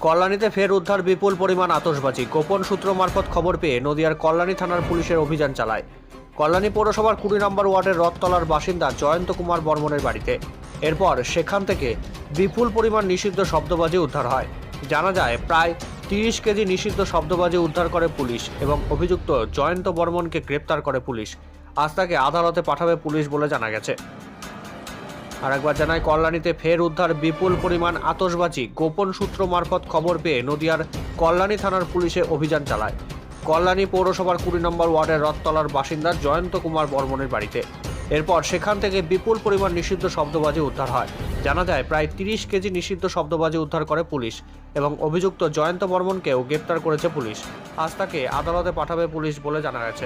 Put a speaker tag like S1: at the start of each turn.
S1: কল্যাণীতে ফের উদ্ধার বিপুল পরিমাণ আতশবাজি। গোপন সূত্র মারফত খবর পেয়ে নদিয়ার কল্যাণী থানার পুলিশের অভিযান চালায় কল্যাণী পৌরসভার 20 নম্বর ওয়ার্ডের রথতলার বাসিন্দা জয়ন্ত কুমার বর্মনের বাড়িতে। এরপর সেখান থেকে বিপুল পরিমাণ নিষিদ্ধ শব্দবাজি উদ্ধার হয়। জানা যায় প্রায় 30 কেজি নিষিদ্ধ শব্দবাজি উদ্ধার করে পুলিশ এবং অভিযুক্ত জয়ন্ত বর্মনকে গ্রেপ্তার করে পুলিশ। আজ তাকে আদালতে পাঠাবে পুলিশ বলে জানা গেছে। আরেকবার জানায়, কল্যাণীতে ফের উদ্ধার বিপুল পরিমাণ আতশবাজি। গোপন সূত্র মারফত খবর পেয়ে নদিয়ার কল্যাণী থানার পুলিশে অভিযান চালায় কল্যাণী পৌরসভার 20 নম্বর ওয়ার্ডের রথতলার বাসিন্দা জয়ন্ত কুমার বর্মনের বাড়িতে। এরপর সেখান থেকে বিপুল পরিমাণ নিষিদ্ধ শব্দবাজি উদ্ধার হয়। জানা যায় প্রায় 30 কেজি নিষিদ্ধ শব্দবাজি উদ্ধার করে পুলিশ এবং অভিযুক্ত জয়ন্ত বর্মনকেও গ্রেপ্তার করেছে পুলিশ। আজ তাকে আদালতে পাঠাবে পুলিশ বলে জানা গেছে।